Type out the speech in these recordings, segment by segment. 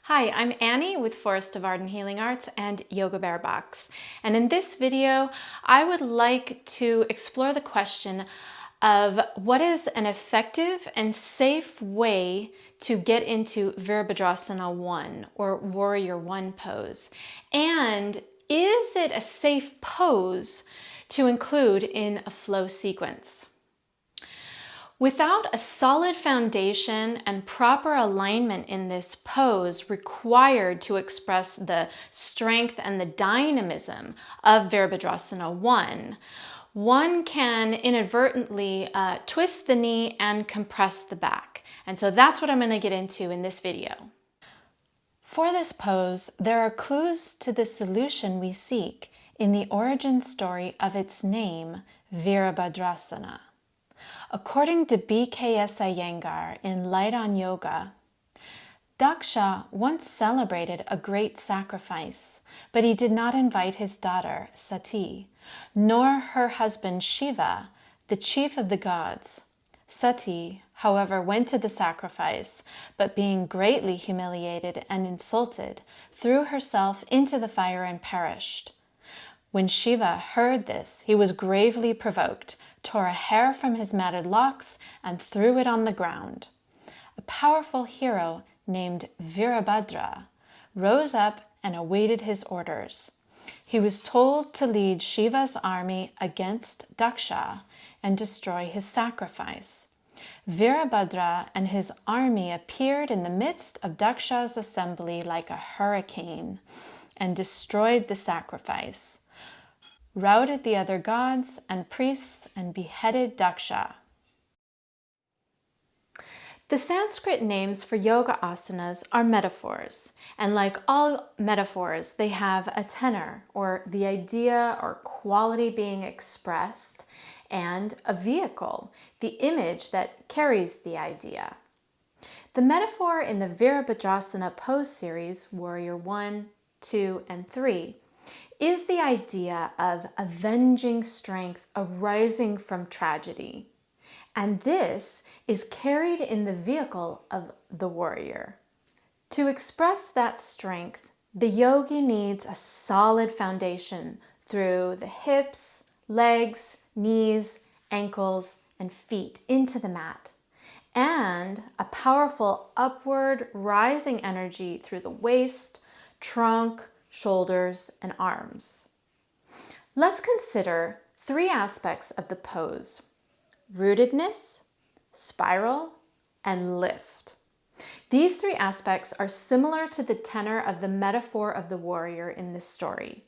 Hi, I'm Annie with Forest of Arden Healing Arts and Yoga Bear Box. And in this video, I would like to explore the question of what is an effective and safe way to get into Virabhadrasana 1 or Warrior 1 pose. And is it a safe pose to include in a flow sequence? Without a solid foundation and proper alignment in this pose required to express the strength and the dynamism of Virabhadrasana 1, one can inadvertently twist the knee and compress the back. And so that's what I'm going to get into in this video. For this pose, there are clues to the solution we seek in the origin story of its name, Virabhadrasana. According to B.K.S. Iyengar in Light on Yoga, Daksha once celebrated a great sacrifice, but he did not invite his daughter, Sati, nor her husband Shiva, the chief of the gods. Sati, however, went to the sacrifice, but being greatly humiliated and insulted, threw herself into the fire and perished. When Shiva heard this, he was gravely provoked, tore a hair from his matted locks, and threw it on the ground. A powerful hero named Virabhadra rose up and awaited his orders. He was told to lead Shiva's army against Daksha and destroy his sacrifice. Virabhadra and his army appeared in the midst of Daksha's assembly like a hurricane and destroyed the sacrifice, routed the other gods and priests, and beheaded Daksha. The Sanskrit names for yoga asanas are metaphors, and like all metaphors, they have a tenor, or the idea or quality being expressed, and a vehicle, the image that carries the idea. The metaphor in the Virabhadrasana pose series, Warrior 1, 2, and 3, is the idea of avenging strength arising from tragedy. And this is carried in the vehicle of the warrior. To express that strength, the yogi needs a solid foundation through the hips, legs, knees, ankles, and feet into the mat, and a powerful upward rising energy through the waist, trunk, shoulders, and arms. Let's consider three aspects of the pose: rootedness, spiral, and lift. These three aspects are similar to the tenor of the metaphor of the warrior in this story.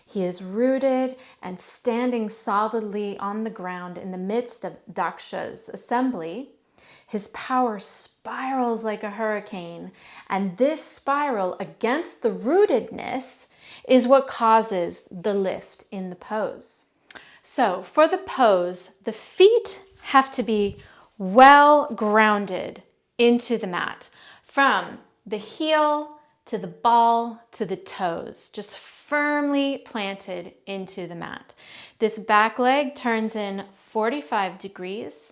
He is rooted and standing solidly on the ground in the midst of Daksha's assembly. His power spirals like a hurricane, and this spiral against the rootedness is what causes the lift in the pose. So for the pose, the feet have to be well grounded into the mat, from the heel to the ball to the toes, just firmly planted into the mat. This back leg turns in 45 degrees.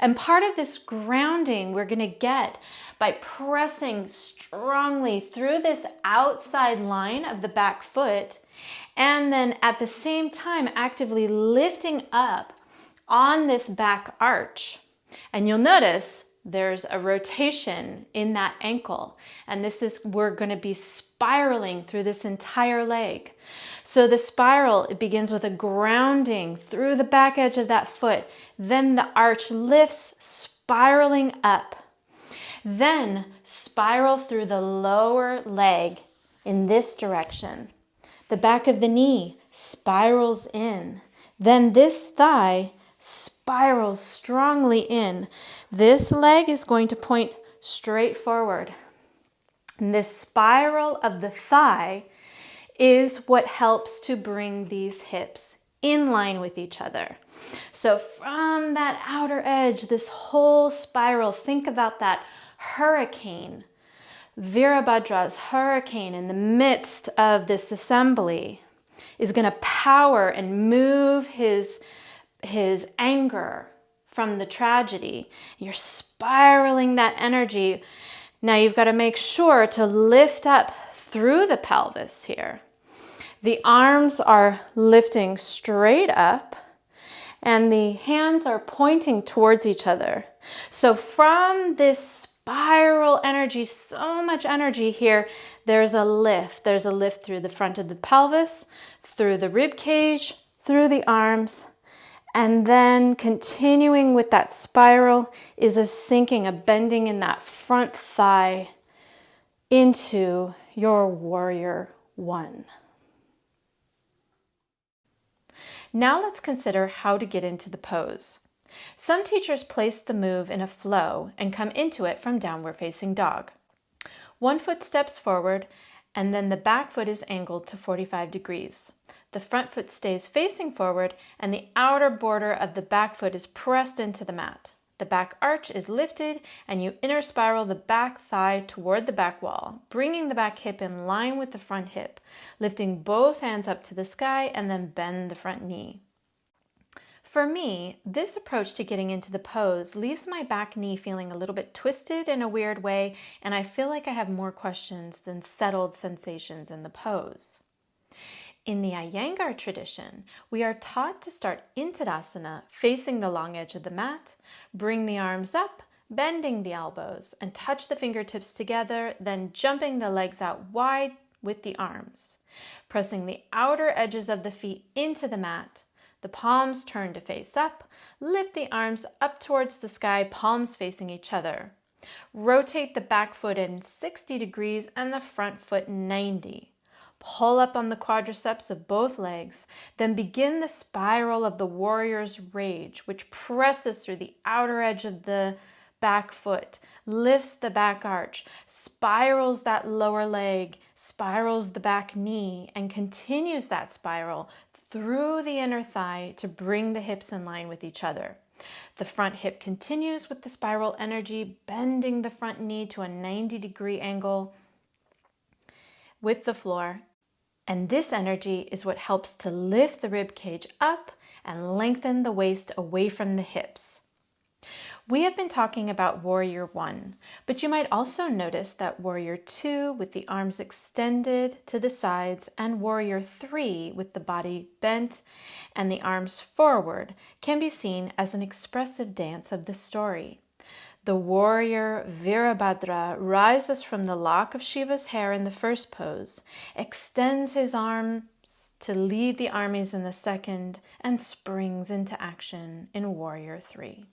And part of this grounding we're going to get by pressing strongly through this outside line of the back foot, and then at the same time actively lifting up on this back arch. And you'll notice there's a rotation in that ankle, and we're going to be spiraling through this entire leg. So the spiral, it begins with a grounding through the back edge of that foot, then the arch lifts, spiraling up, then spiral through the lower leg in this direction. The back of the knee spirals in, then this thigh spirals strongly in. This leg is going to point straight forward. And this spiral of the thigh is what helps to bring these hips in line with each other. So from that outer edge, this whole spiral, think about that hurricane, Virabhadra's hurricane in the midst of this assembly is going to power and move his anger from the tragedy. You're spiraling that energy Now you've got to make sure to lift up through the pelvis here. The arms are lifting straight up and the hands are pointing towards each other. So from this spiral energy, so much energy here, there's a lift. There's a lift through the front of the pelvis, through the rib cage, through the arms, and then continuing with that spiral is a sinking, a bending in that front thigh into your warrior one. Now let's consider how to get into the pose. Some teachers place the move in a flow and come into it from downward facing dog. One foot steps forward and then the back foot is angled to 45 degrees. The front foot stays facing forward and the outer border of the back foot is pressed into the mat. The back arch is lifted and you inner spiral the back thigh toward the back wall, bringing the back hip in line with the front hip, lifting both hands up to the sky and then bend the front knee. For me, this approach to getting into the pose leaves my back knee feeling a little bit twisted in a weird way, and I feel like I have more questions than settled sensations in the pose. In the Iyengar tradition, we are taught to start in Tadasana facing the long edge of the mat, bring the arms up, bending the elbows, and touch the fingertips together, then jumping the legs out wide with the arms, pressing the outer edges of the feet into the mat. The palms turn to face up, lift the arms up towards the sky, palms facing each other. Rotate the back foot in 60 degrees and the front foot 90. Pull up on the quadriceps of both legs, then begin the spiral of the warrior's rage, which presses through the outer edge of the back foot, lifts the back arch, spirals that lower leg, spirals the back knee, and continues that spiral through the inner thigh to bring the hips in line with each other. The front hip continues with the spiral energy, bending the front knee to a 90-degree angle with the floor. And this energy is what helps to lift the rib cage up and lengthen the waist away from the hips. We have been talking about Warrior 1, but you might also notice that Warrior 2 with the arms extended to the sides and Warrior 3 with the body bent and the arms forward can be seen as an expressive dance of the story. The warrior Virabhadra rises from the lock of Shiva's hair in the first pose, extends his arms to lead the armies in the second, and springs into action in Warrior 3.